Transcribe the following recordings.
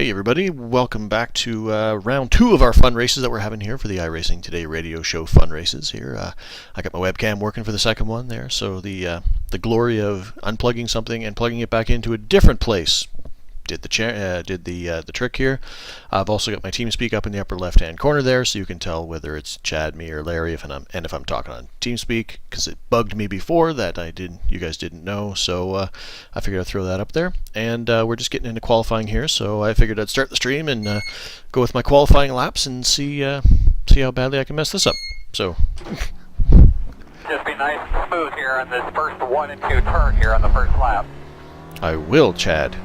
Hey everybody, welcome back to round 2 of our fun races that we're having here for the iRacing Today radio show fun races here. I got my webcam working for the second one there, so the glory of unplugging something and plugging it back into a different place did the trick here. I've also got my TeamSpeak up in the upper left hand corner there, so you can tell whether it's Chad, me, or Larry if I'm talking on TeamSpeak, because it bugged me before that you guys didn't know. So I figured I'd throw that up there, and we're just getting into qualifying here. So I figured I'd start the stream and go with my qualifying laps and see how badly I can mess this up. So. Just be nice and smooth here on this first 1 and 2 turn here on the first lap. I will, Chad.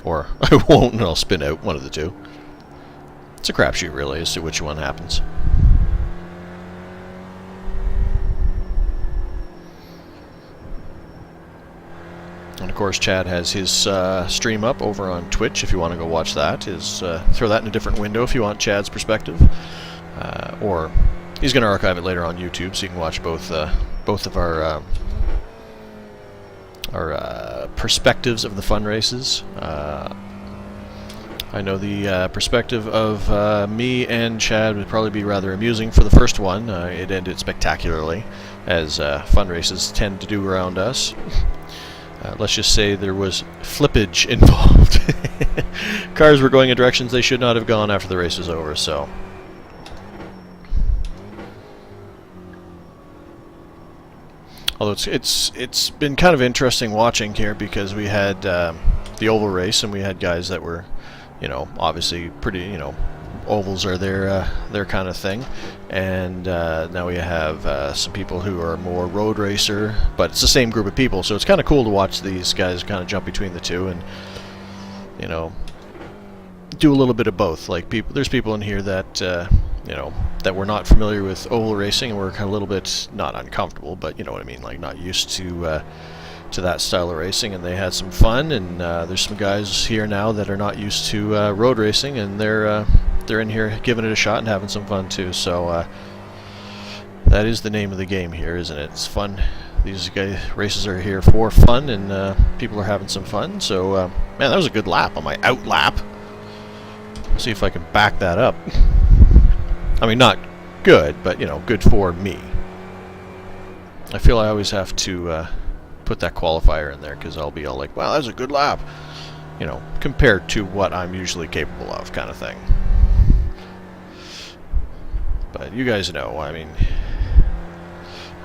Or I won't, and I'll spin out, one of the two. It's a crapshoot, really, as to which one happens. And of course, Chad has his stream up over on Twitch if you want to go watch that. Throw that in a different window if you want Chad's perspective. Or he's going to archive it later on YouTube, so you can watch both of our perspectives of the fun races. I know the perspective of me and Chad would probably be rather amusing for the first one. It ended spectacularly, as fun races tend to do around us. Let's just say there was flippage involved. Cars were going in directions they should not have gone after the race was over, so... Although it's been kind of interesting watching here, because we had the oval race and we had guys that were, obviously pretty, ovals are their kind of thing, and now we have some people who are more road racer, but it's the same group of people, so it's kind of cool to watch these guys kind of jump between the two and do a little bit of both. Like there's people in here that that were not familiar with oval racing and were kind of a little bit, not uncomfortable, but you know what I mean, like not used to that style of racing, and they had some fun. And there's some guys here now that are not used to road racing, and they're in here giving it a shot and having some fun too. So that is the name of the game here, isn't it? It's fun. These races are here for fun, and people are having some fun. So man, that was a good lap on my out lap. See if I can back that up. I mean, not good, but, good for me. I feel I always have to put that qualifier in there, because I'll be all like, wow, that was a good lap. Compared to what I'm usually capable of, kind of thing. But you guys know, I mean,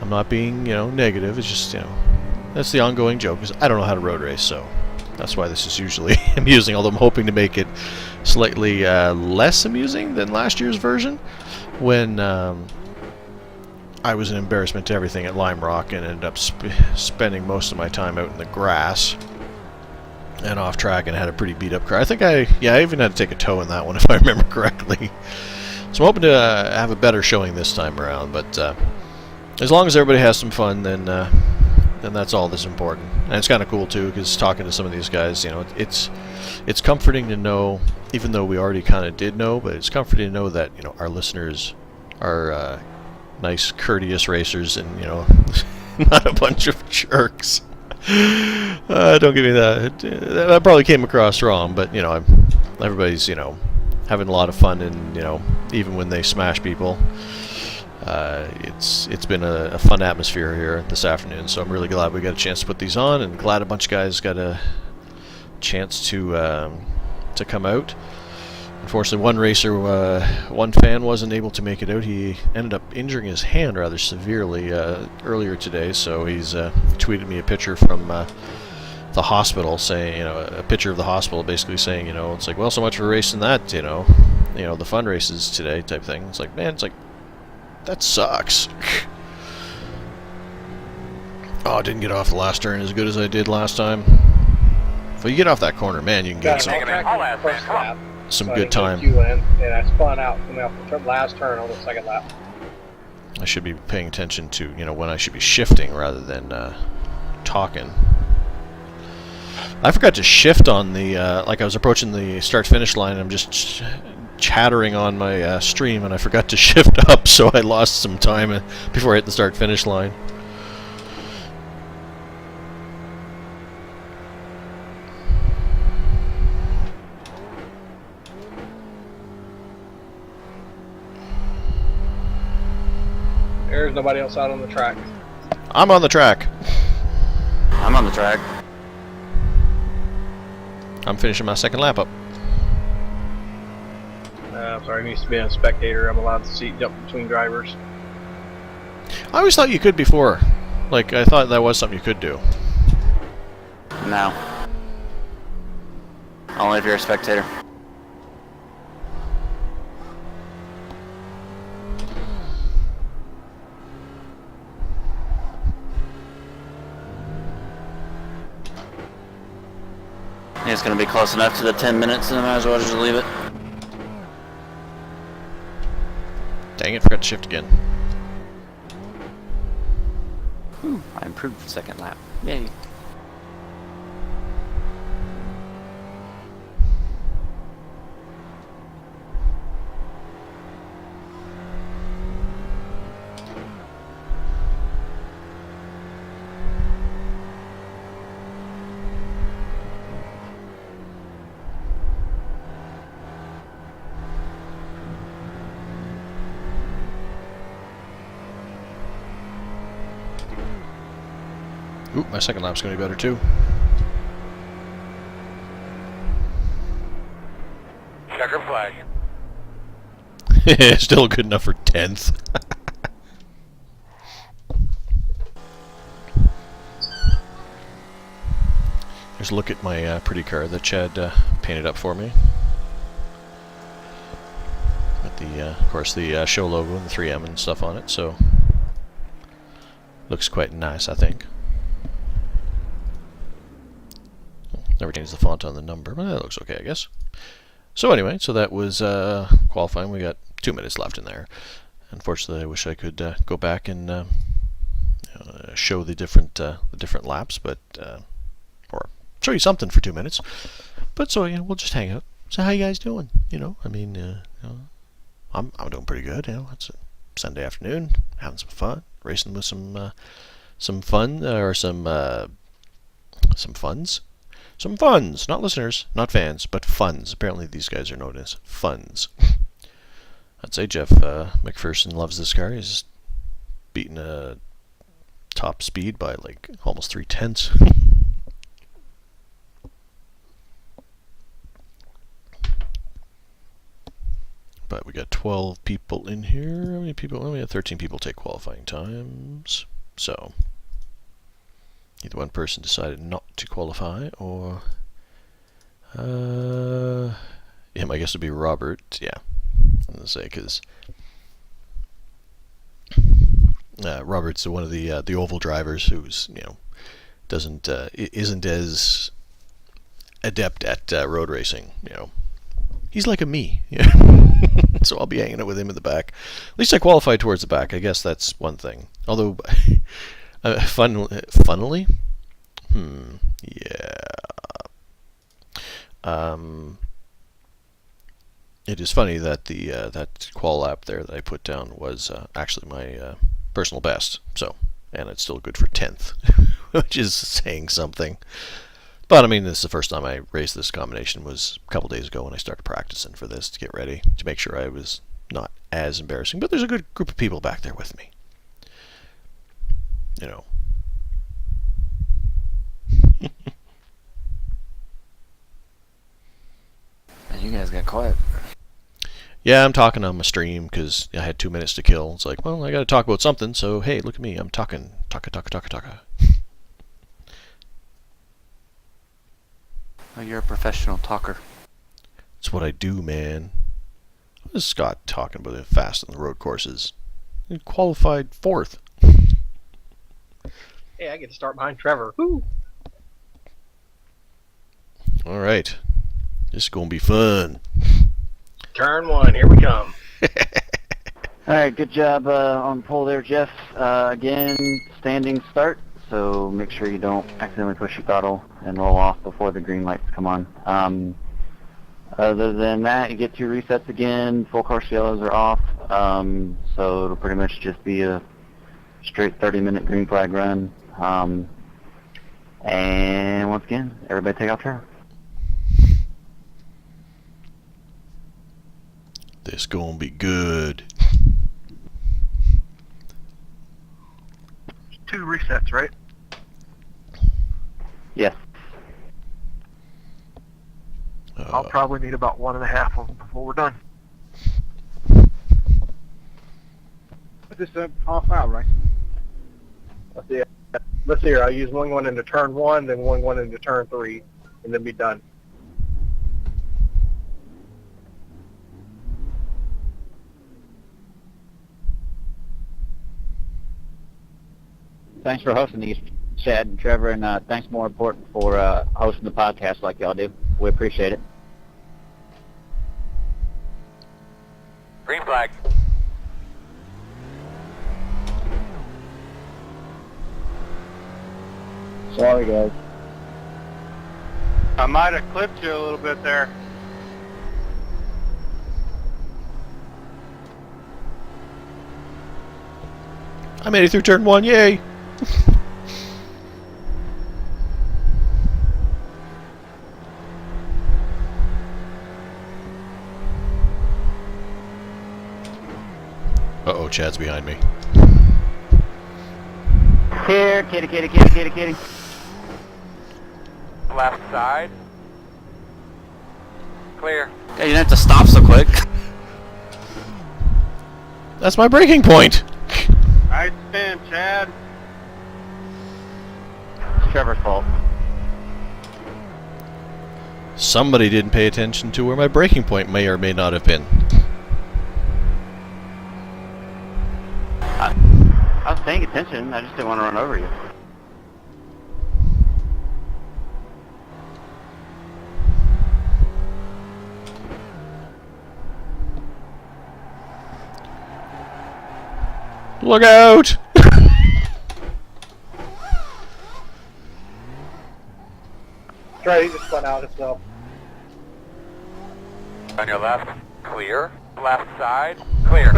I'm not being, negative. It's just, that's the ongoing joke, because I don't know how to road race, so that's why this is usually amusing, although I'm hoping to make it slightly less amusing than last year's version, when I was an embarrassment to everything at Lime Rock and ended up spending most of my time out in the grass and off track and had a pretty beat up car. I think I even had to take a tow in that one, if I remember correctly. So I'm hoping to have a better showing this time around, but as long as everybody has some fun, then that's all that's important. And it's kind of cool too, because talking to some of these guys, it's comforting to know, even though we already kind of did know, but it's comforting to know that our listeners are nice, courteous racers, and not a bunch of jerks. Don't give me that. That probably came across wrong, but everybody's having a lot of fun, and even when they smash people. It's been a fun atmosphere here this afternoon, so I'm really glad we got a chance to put these on, and glad a bunch of guys got a chance to come out. Unfortunately, one fan wasn't able to make it out. He ended up injuring his hand rather severely earlier today, so he's tweeted me a picture from the hospital, saying, a picture of the hospital, basically saying, it's like, well, so much for racing that, the fun races today type thing. It's like, man, that sucks. Oh, I didn't get off the last turn as good as I did last time. If you get off that corner, man, you can get some good time. And I spun out coming off the last turn on the second lap. I should be paying attention to, when I should be shifting rather than talking. I forgot to shift on the, like I was approaching the start-finish line, and I'm just chattering on my stream, and I forgot to shift up, so I lost some time before I hit the start-finish line. There's nobody else out on the track. I'm on the track. I'm on the track. I'm finishing my second lap up. I'm sorry, I used to be a spectator. I'm allowed to jump between drivers. I always thought you could before. Like, I thought that was something you could do. No. Only if you're a spectator. It's going to be close enough to the 10 minutes, and I might as well just leave it. Dang it, forgot to shift again. I improved second lap. Yay. Ooh, my second lap's going to be better too. Checker flag. Still good enough for 10th. Here's a look at my pretty car that Chad painted up for me. With the, of course, the show logo and the 3M and stuff on it, so looks quite nice, I think. Never change the font on the number, but that looks okay, I guess. So anyway, so that was qualifying. We got 2 minutes left in there. Unfortunately, I wish I could go back and show the different laps, but or show you something for 2 minutes. But so we'll just hang out. So how you guys doing? I mean, I'm doing pretty good. It's a Sunday afternoon, having some fun, racing with some fun or some funds. Some funds, not listeners, not fans, but funds. Apparently these guys are known as funds. I'd say Jeff McPherson loves this car. He's beaten a top speed by like almost 3/10. But we got 12 people in here. How many people? Well, we had 13 people take qualifying times. So either one person decided not to qualify, or him. I guess it'd be Robert. Yeah, I'm gonna say because Robert's one of the oval drivers who's doesn't isn't as adept at road racing. He's like a me. So I'll be hanging out with him in the back. At least I qualified towards the back. I guess that's one thing. Although. Funnily? Yeah. It is funny that the that qual lap there that I put down was actually my personal best. So, and it's still good for 10th, which is saying something. But I mean, this is the first time I raced this combination. Was a couple days ago when I started practicing for this to get ready to make sure I was not as embarrassing. But there's a good group of people back there with me. You guys got quiet. Yeah, I'm talking on my stream because I had 2 minutes to kill. It's like, well, I got to talk about something, so hey, look at me. I'm talking. Taka. Oh, you're a professional talker. It's what I do, man. What is Scott talking about fast on the road courses? He qualified 4th. Hey, I get to start behind Trevor. Woo! All right. This is going to be fun. Turn 1, here we come. All right, good job on pole there, Jeff. Again, standing start, so make sure you don't accidentally push your throttle and roll off before the green lights come on. Other than that, you get 2 resets again. Full course yellows are off, so it'll pretty much just be a straight 30-minute green flag run. And once again, everybody take off track. This gonna be good. 2 resets, right? Yes. I'll probably need about 1.5 of them before we're done. Just off out, right? Let's see here. I'll use one going into turn 1, then one going into turn 3, and then be done. Thanks for hosting these, Chad and Trevor, and thanks more important for hosting the podcast like y'all do. We appreciate it. Green flag. Sorry, guys. I might have clipped you a little bit there. I made it through turn 1, yay! Uh-oh, Chad's behind me. Here, kitty, kitty, kitty, kitty, kitty. Left side. Clear. Yeah, you didn't have to stop so quick. That's my breaking point! Nice spin, Chad. It's Trevor's fault. Somebody didn't pay attention to where my breaking point may or may not have been. I was paying attention. I just didn't want to run over you. Look out! Try to just spun out itself. On your left. Clear. Left side. Clear.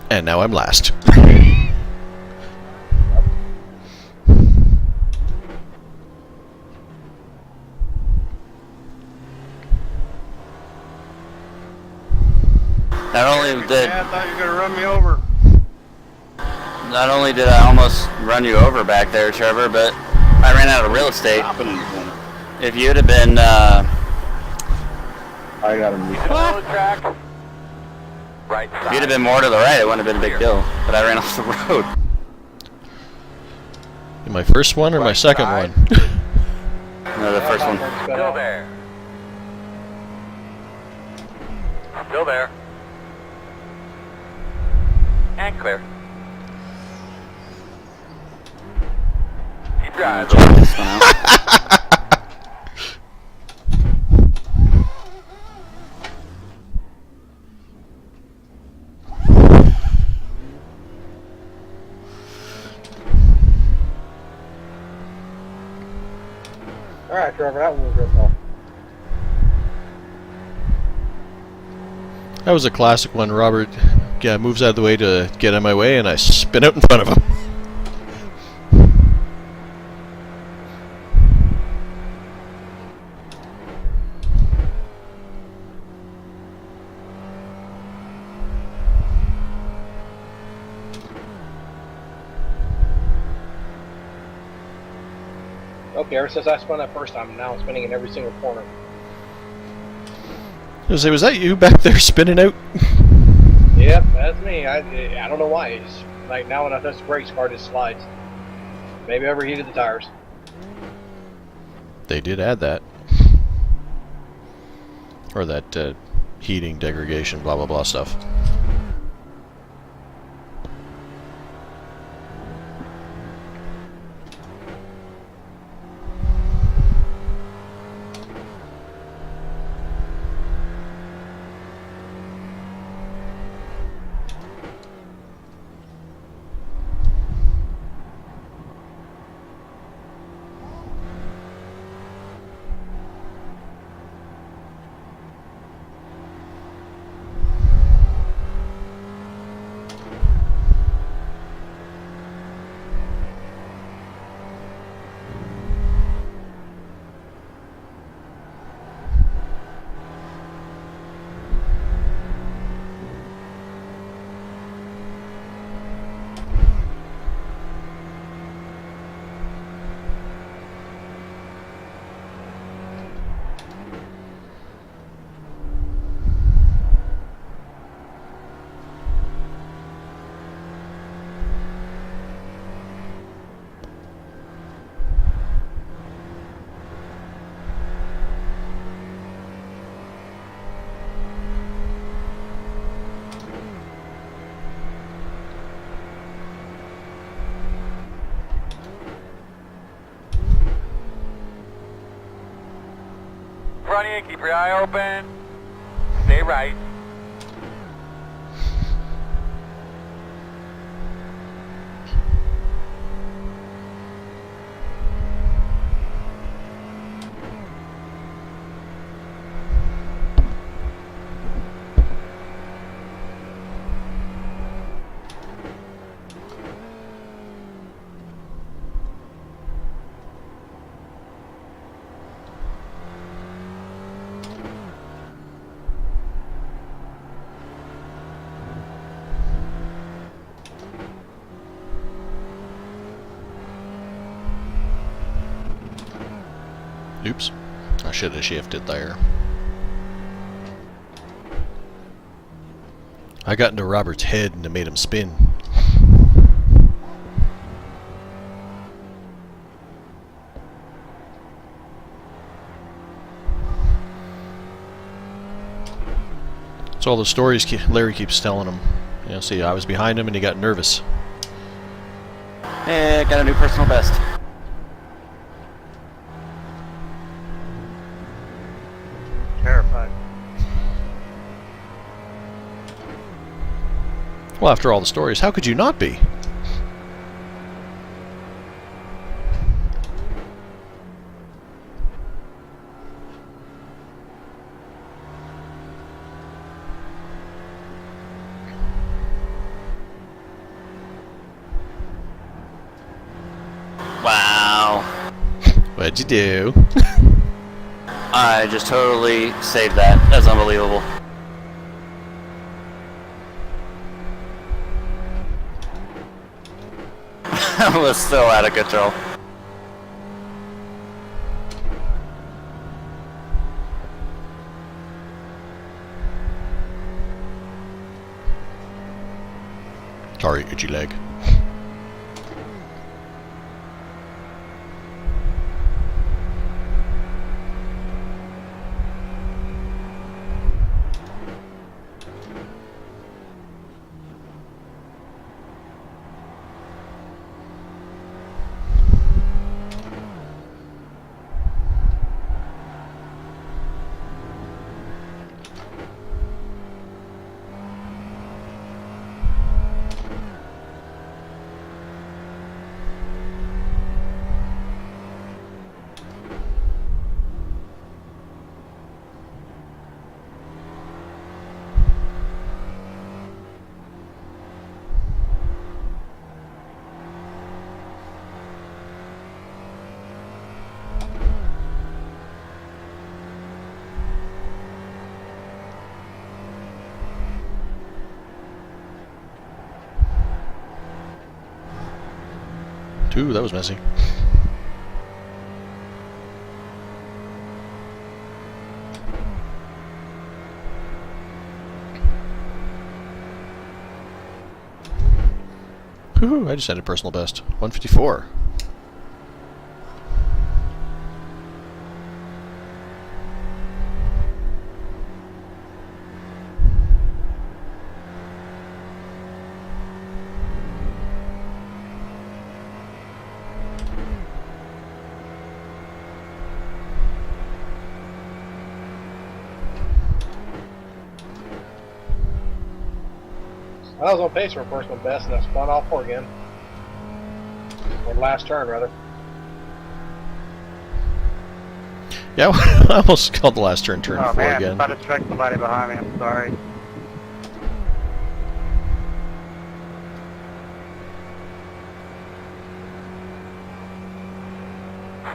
And now I'm last. I thought you were gonna run me over. Not only did I almost run you over back there, Trevor, but I ran out of real estate. If you'd have been, I got him. Follow the track. Right side. if you'd have been more to the right, it wouldn't have been a big deal. But I ran off the road. My first one or my Right second side. one? No, the first one. Still there. Still there. And clear. Keep driving. Check this one out. Alright, Trevor, that one was good though. That was a classic one. Robert moves out of the way to get in my way, and I spin out in front of him. Okay, ever since I spun that first time, now I'm spinning in every single corner. I was say, was that you back there spinning out? Yep, that's me. I don't know why. It's like now when I touch the brakes, car just slides. Maybe I overheated the tires. They did add that. Or that heating, degradation, blah blah blah stuff. front of you, keep your eye open. Stay right. Oops. I should have shifted there. I got into Robert's head and it made him spin. That's all the stories Larry keeps telling him. You know, see, I was behind him and he got nervous. Hey, got a new personal best. Terrified. Well, after all the stories, how could you not be? Wow. What'd you do? I just totally saved that. That's unbelievable. I was still out of control. Sorry, itchy leg. Ooh, that was messy. Woohoo, I just had a personal best. 154. I was on pace for a personal best and I spun off four again. Or last turn, rather. Yeah, I almost called the last turn Oh 4 man, again. I'm about to strike somebody behind me, I'm sorry.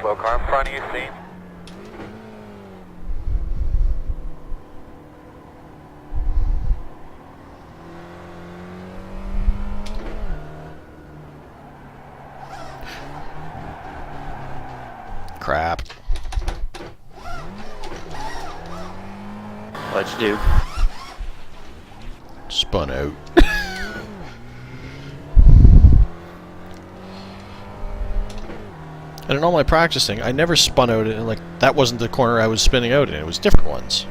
Slow car in front of you, see? Crap. What'd you do? Spun out. And in all my practicing, I never spun out and like that wasn't the corner I was spinning out in, it was different ones.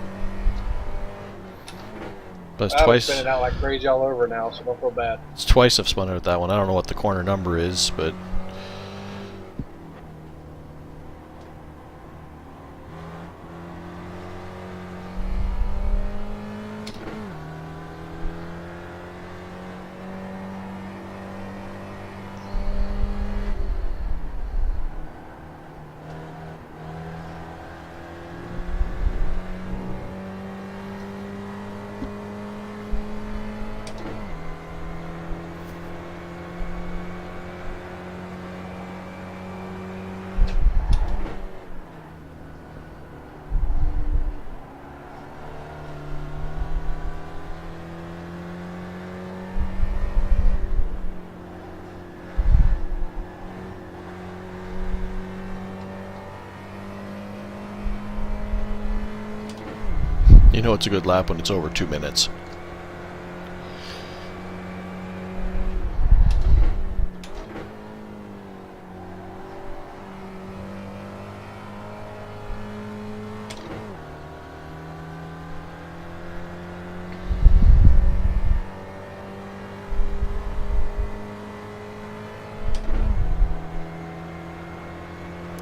But it's I was twice. spinning out like crazy all over now, so don't feel bad. It's twice I've spun out that one. I don't know what the corner number is, but know it's a good lap when it's over 2 minutes.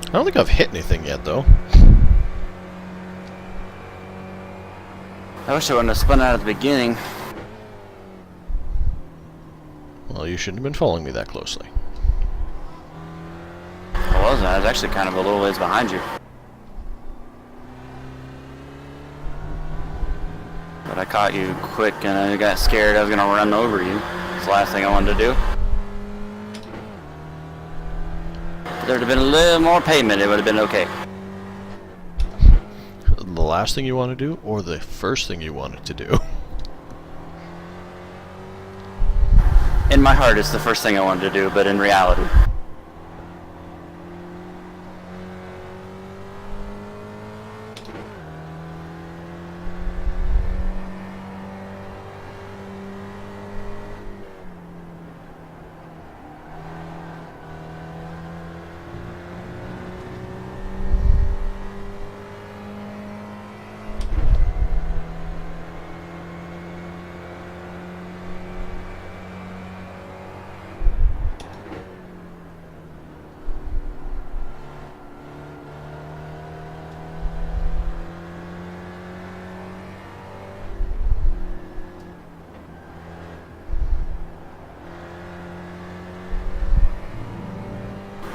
I don't think I've hit anything yet, though. I wish I wouldn't have spun out at the beginning. Well, you shouldn't have been following me that closely. I wasn't. I was actually kind of a little ways behind you. But I caught you quick and I got scared I was going to run over you. That's the last thing I wanted to do. If there would have been a little more pavement, it would have been okay. The last thing you want to do, or the first thing you wanted to do? In my heart, it's the first thing I wanted to do, but in reality.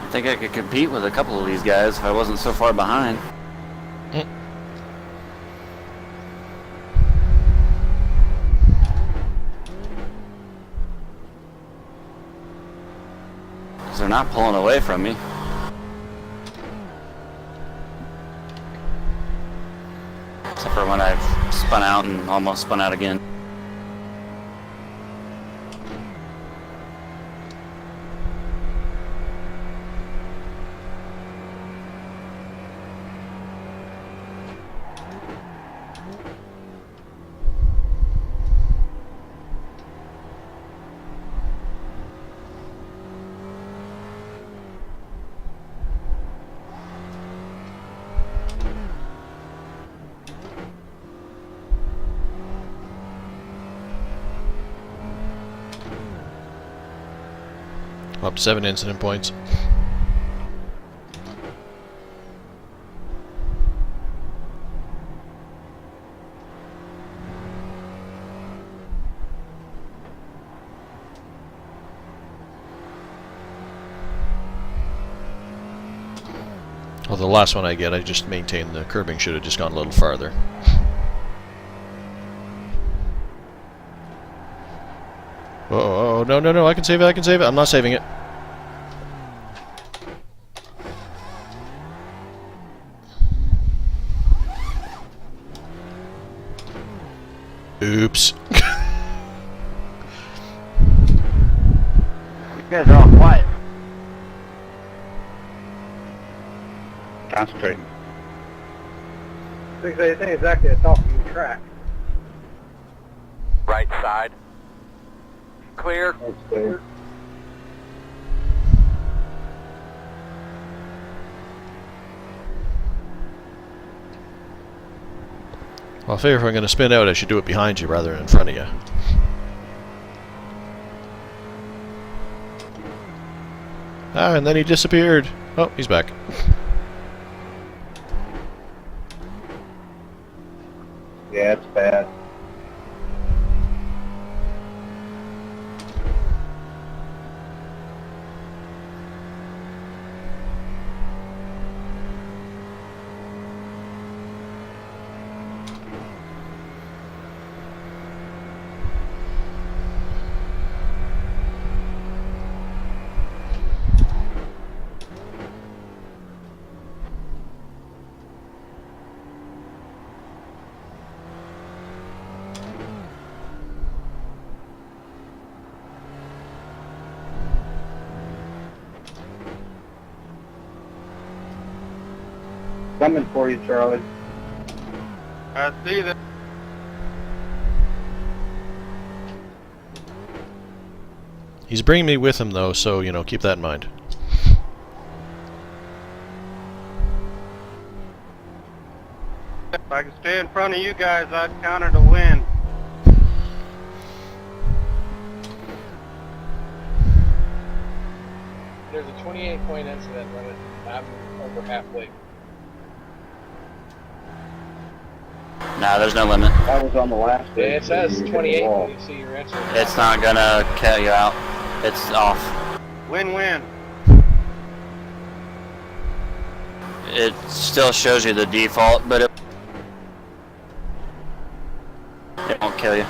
I think I could compete with a couple of these guys if I wasn't so far behind. Because they're not pulling away from me. Except for when I've spun out and almost spun out again. Up to 7 incident points. Well, the last one I get, I just maintain the curbing should have just gone a little farther. Oh, no, no, no, I can save it, I can save it. I'm not saving it. Oops. You guys are all quiet. Concentrating. I think it's actually a talking track. Right side. Clear. That's clear. Well, I figure if I'm going to spin out, I should do it behind you rather than in front of you. Ah, and then he disappeared. Oh, he's back. Yeah, it's bad. Coming for you, Charlie. I see that. He's bringing me with him, though, so, you know, keep that in mind. If I could stay in front of you guys, I'd counter to win. There's a 28-point incident limit. I'm over halfway. Nah, there's no limit. I was on the last Yeah, day. it says 28 when you see your incident. It's not gonna cut you out. It's off. Win-win. It still shows you the default, but it won't kill you.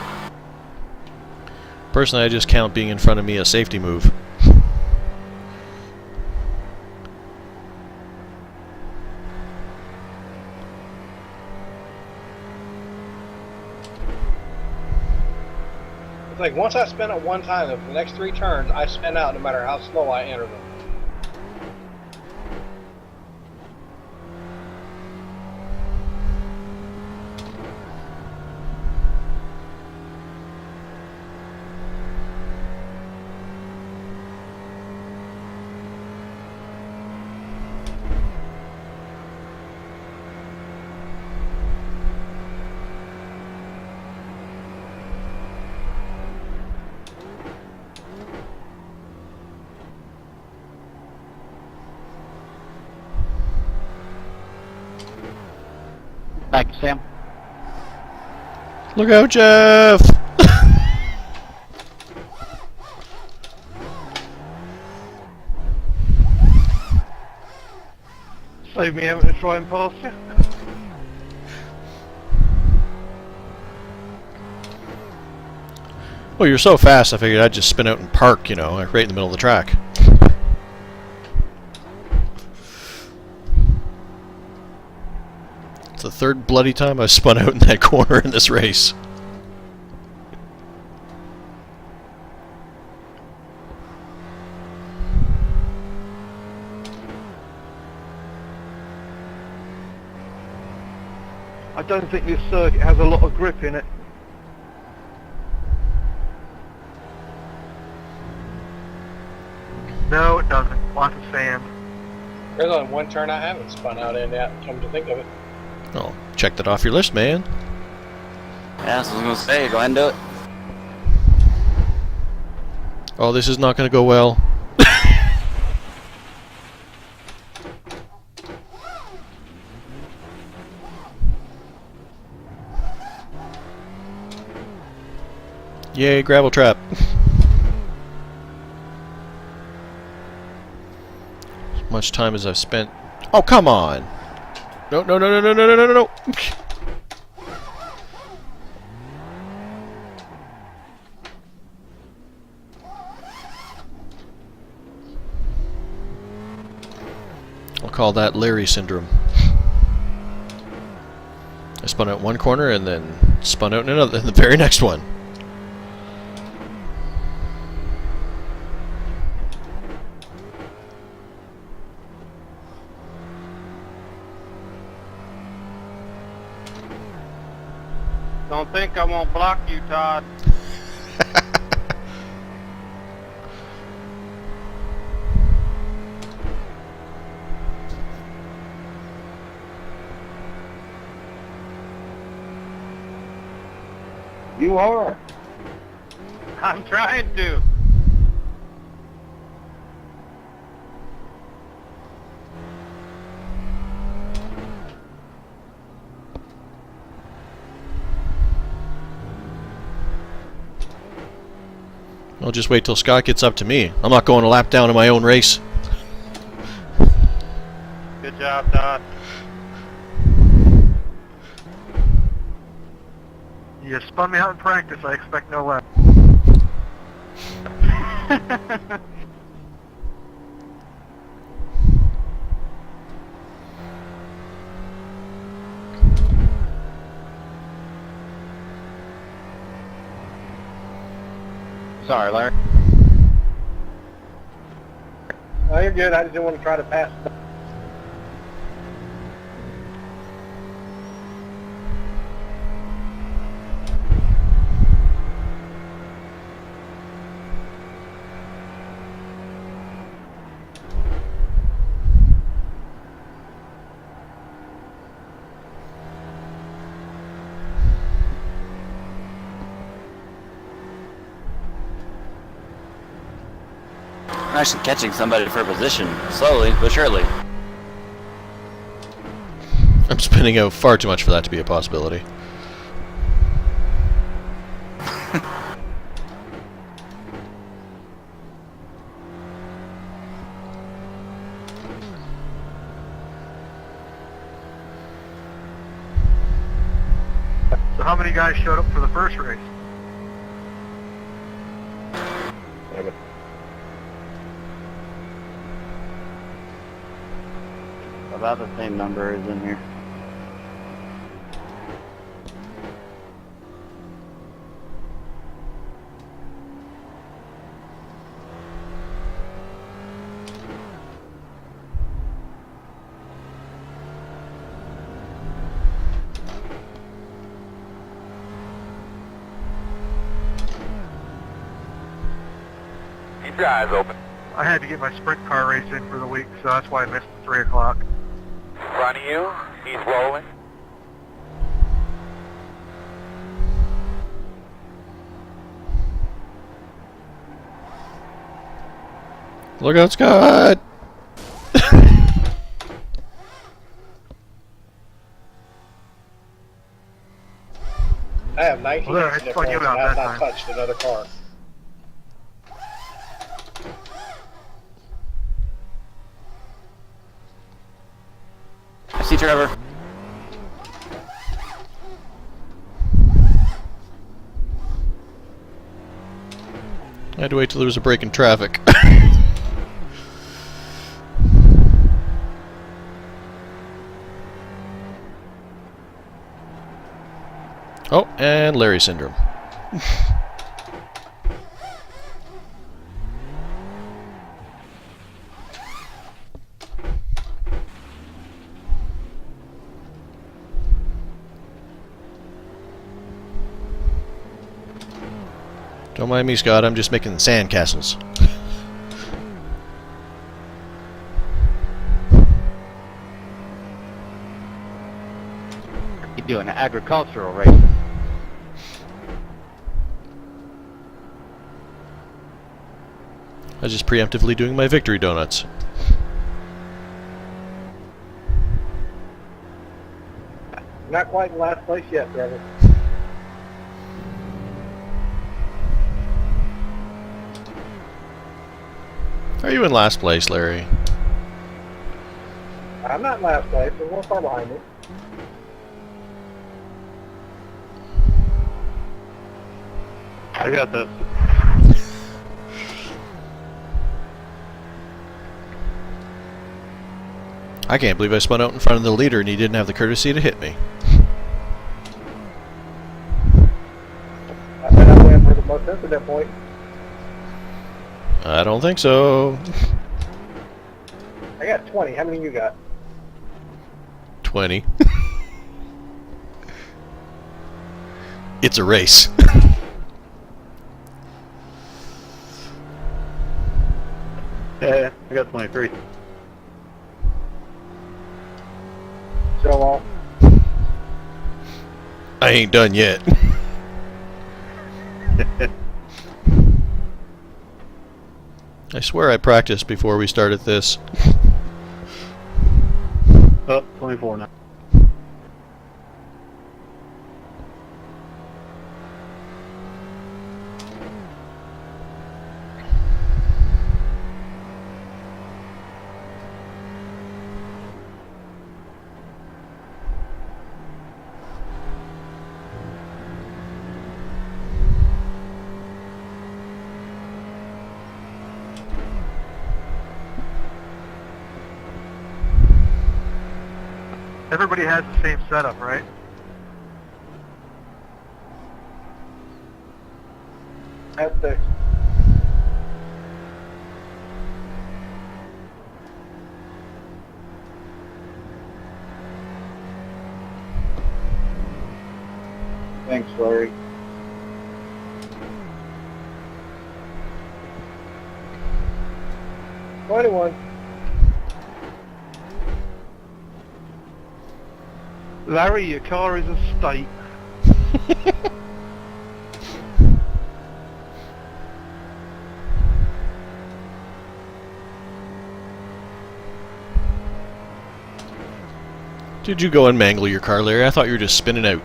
Personally, I just count being in front of me a safety move. It's like once I spin it one time, the next 3 turns, I spin out no matter how slow I enter them. Thank you, Sam. Look out, Jeff! Save me having to try and pass you. Well, you're so fast, I figured I'd just spin out and park, you know, like right in the middle of the track. It's the 3rd bloody time I've spun out in that corner in this race. I don't think this circuit has a lot of grip in it. No, it doesn't. Lots of sand. There's only one turn I haven't spun out in yet, come to think of it. Oh, check that off your list, man. Yeah, so I was gonna say, go ahead and do it. Oh, this is not going to go well. Yay, gravel trap. As much time as I've spent. Oh, come on! No, no, no, no, no, no, no, no, no! I'll call that Larry syndrome. I spun out one corner and then spun out in another, in the very next one. Don't think I won't block you, Todd. You are. I'm trying to. I'll just wait till Scott gets up to me. I'm not going a lap down in my own race. Good job, Todd. You spun me out in practice, I expect no less. Sorry, Larry. Oh, you're good. I just didn't want to try to pass. actually catching somebody for position, slowly but surely. I'm spinning out far too much for that to be a possibility. So how many guys showed up for the first race? About the same number as in here. Keep your eyes open. I had to get my sprint car race in for the week, so that's why I missed the 3 o'clock. In front of you, he's rolling. Look out, Scott! I have 19 Well, there, incident it's fun you points and out I have that not time. touched another car. I see Trevor. I had to wait till there was a break in traffic. Oh, and Larry syndrome. Don't mind me, Scott. I'm just making sand castles. You're doing agricultural racing. I was just preemptively doing my victory donuts. Not quite in last place yet, Trevor. Are you in last place, Larry? I'm not in last place, there's one car behind me. I got this. I can't believe I spun out in front of the leader and he didn't have the courtesy to hit me. I bet I went for the most incident point. I don't think so. I got 20. How many you got? 20. It's a race. Yeah, I got 23. Show off. I ain't done yet. I swear I practiced before we started this. Oh, 24 now. Everybody has the same setup, right? That's 6. Thanks, Larry. Twenty-one. Larry, your car is a state. Did you go and mangle your car, Larry? I thought you were just spinning out.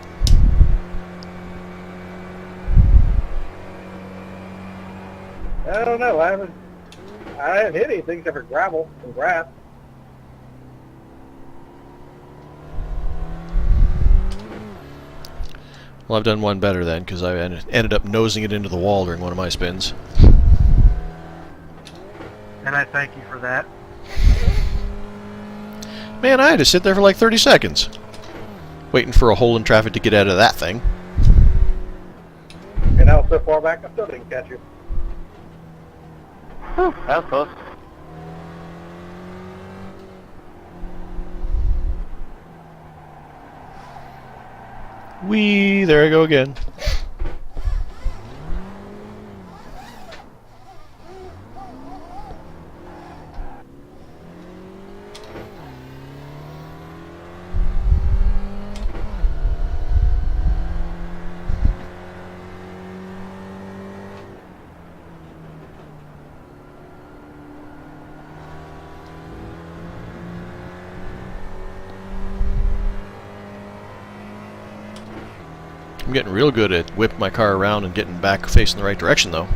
I don't know. I haven't hit anything except for gravel and grass. Well, I've done one better then, because I ended up nosing it into the wall during one of my spins. And I thank you for that. Man, I had to sit there for like 30 seconds. Waiting for a hole in traffic to get out of that thing. And I was so far back, I still didn't catch you. Whew, that was close. Whee! There I go again. I'm getting real good at whipping my car around and getting back facing the right direction, though.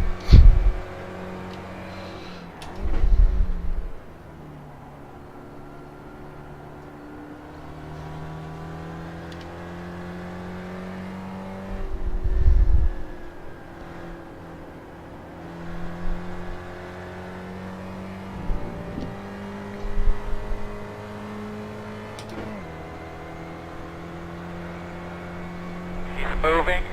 Moving.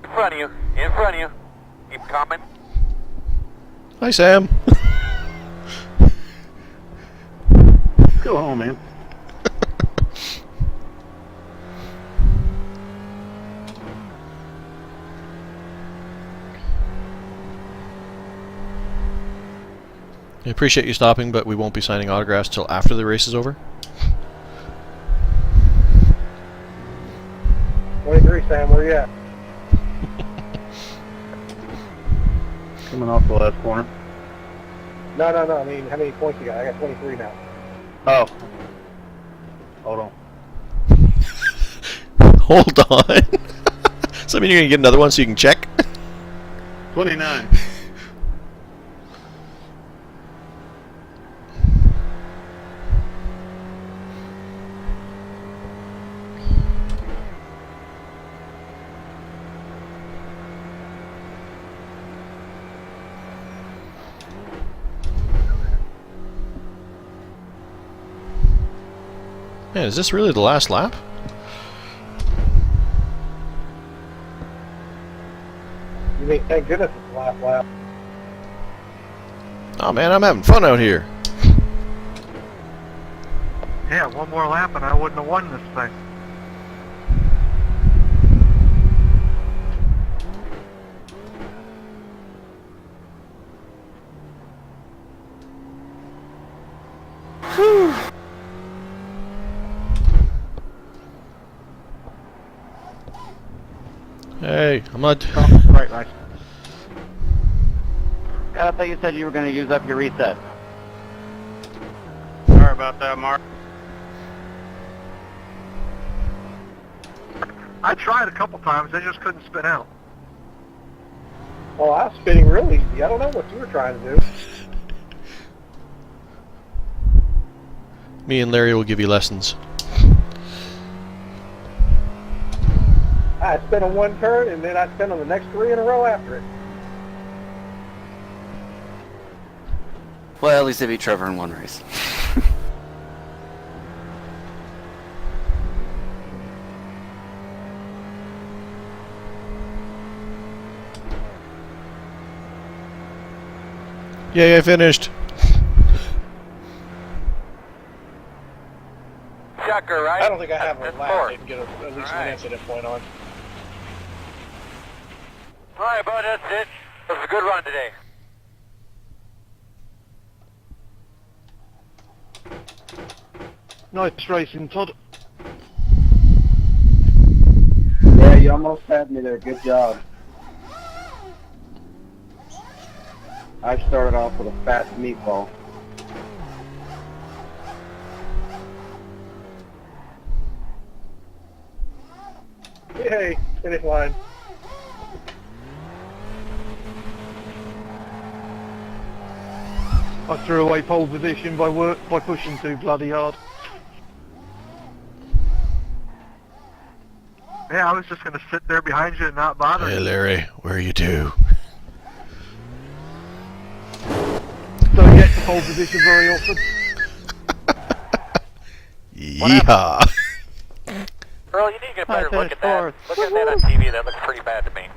In front of you. In front of you. Keep coming. Hi, Sam. Go home, man. I appreciate you stopping, but we won't be signing autographs till after the race is over. 23, Sam, where you at? Coming off the last corner. No. I mean, how many points you got? I got 23 now. Oh. Hold on. Hold on. Does that mean you're going to get another one so you can check? 29. Man, is this really the last lap? You mean, thank goodness it's the last lap. Oh man, I'm having fun out here. Yeah, one more lap and I wouldn't have won this thing. Hey, I'm not... Right. I thought you said you were going to use up your reset. Sorry about that, Mark. I tried a couple times, I just couldn't spin out. Well, I was spinning real easy. I don't know what you were trying to do. Me and Larry will give you lessons. I I spin on one turn, and then I spin on the next 3 in a row after it. Well, at least they beat Trevor in one race. Yay, I finished. Chucker, right? I don't think I have a That's lap four. and get at least All one right. incident point on. All right, bud, that's it. That was a good run today. Nice racing, Todd. Yeah, you almost had me there. Good job. I started off with a fat meatball. Yay, finish line. I threw away pole position by pushing too bloody hard. Yeah, I was just going to sit there behind you and not bother Hey, you. Larry, where are you to? Don't get to pole position very often. Yeehaw! Earl, you need to get a better I look finished at that. fourth. Look at that on TV. That looks pretty bad to me.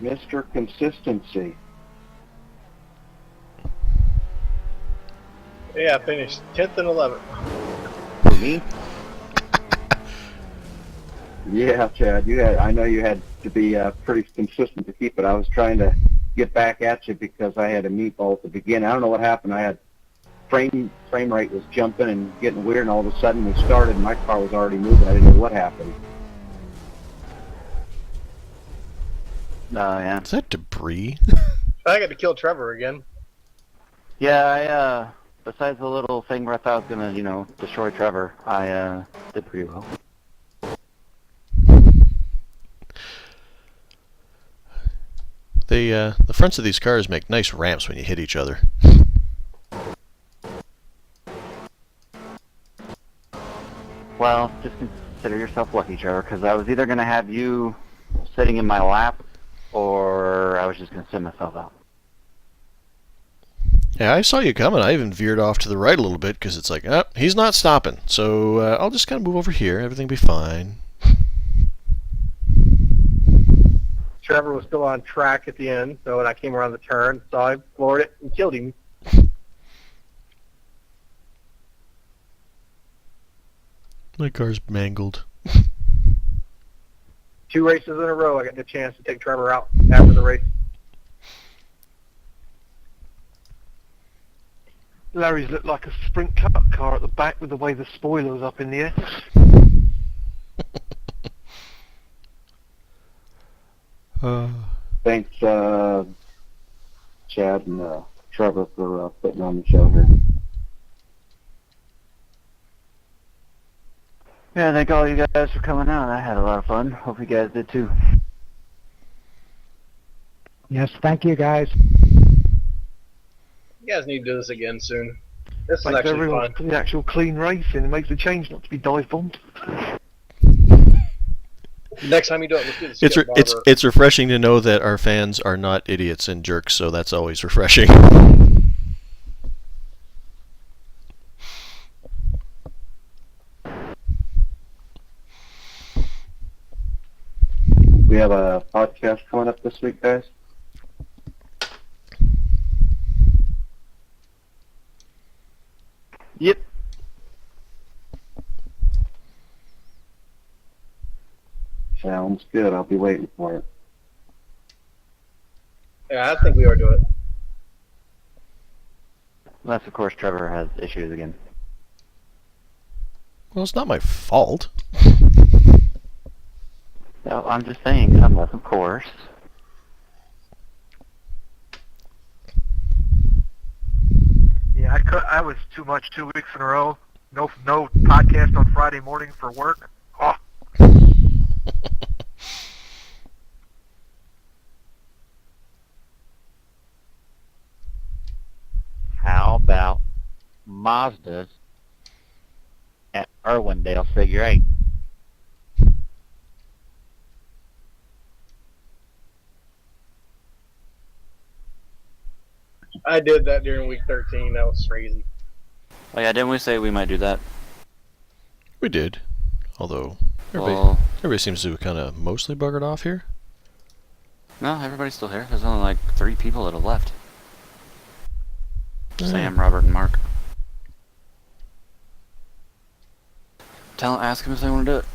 Mr. Consistency. Yeah, I finished 10th and 11th. For me? Yeah, Chad. I know you had to be pretty consistent to keep it. I was trying to get back at you because I had a meatball at the beginning. I don't know what happened. I had frame rate was jumping and getting weird, and all of a sudden we started, and my car was already moving. I didn't know what happened. Oh, yeah. Is that debris? I got to kill Trevor again. Yeah, besides the little thing where I thought I was gonna, destroy Trevor, I, did pretty well. The fronts of these cars make nice ramps when you hit each other. Well, just consider yourself lucky, Trevor, because I was either gonna have you sitting in my lap, or I was just gonna send myself out. Yeah, I saw you coming. I even veered off to the right a little bit because it's like, he's not stopping. So I'll just kind of move over here. Everything will be fine. Trevor was still on track at the end, so when I came around the turn, so I floored it and killed him. My car's mangled. 2 races in a row, I got the chance to take Trevor out after the race. Larry's looked like a sprint car at the back with the way the spoiler was up in the air. Thanks, Chad and Trevor, for putting on the show here. Yeah, thank all you guys for coming out. I had a lot of fun. Hope you guys did too. Yes, thank you, guys. You guys need to do this again soon. This is Makes actually everyone fun. the actual clean racing. It makes a change not to be dive bombed. Next time you do it, let's do the skip barber. It's refreshing to know that our fans are not idiots and jerks, so that's always refreshing. We have a podcast coming up this week, guys. Yep. Sounds good. I'll be waiting for it. Yeah, I think we ought to do it. Unless, of course, Trevor has issues again. Well, it's not my fault. No, I'm just saying, unless, of course. Yeah, I was too much 2 weeks in a row. No podcast on Friday morning for work. Oh. How about Mazda's at Irwindale Figure 8? I did that during week 13. That was crazy. Oh yeah, didn't we say we might do that? We did. Although, Well, everybody seems to have kind of mostly buggered off here. no, everybody's still here. There's only like 3 people that have left. Yeah. Sam, Robert, and Mark. Ask them if they want to do it.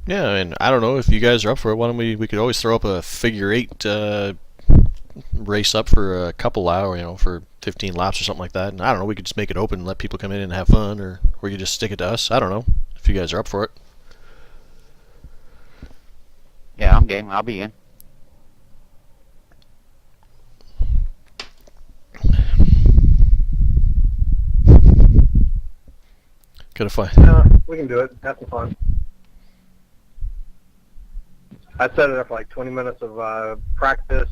Yeah, and I don't know if you guys are up for it. Why don't we could always throw up a figure 8 race up for a couple hours, for 15 laps or something like that. And I don't know, we could just make it open and let people come in and have fun, or we could just stick it to us. I don't know if you guys are up for it. Yeah, I'm game. I'll be in. Gotta find. Yeah, we can do it. Have some fun. I set it up for like 20 minutes of practice,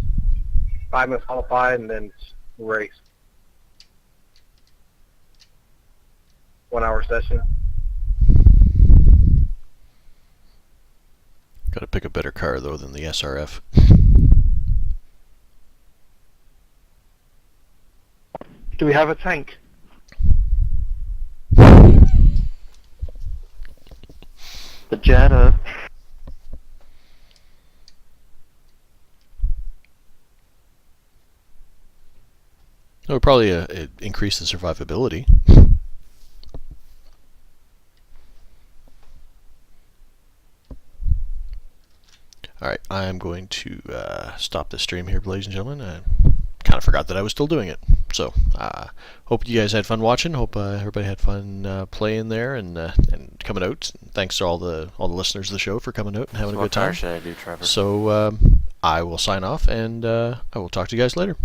5 minutes qualified, and then race. 1 hour session. Gotta pick a better car though than the SRF. Do we have a tank? The Jetta. It would probably increase the survivability. Alright, I am going to stop the stream here, ladies and gentlemen. I kind of forgot that I was still doing it. So, hope you guys had fun watching. Hope everybody had fun playing there and coming out. Thanks to all the listeners of the show for coming out and having a good time. What car should I do, Trevor? So, I will sign off, and I will talk to you guys later.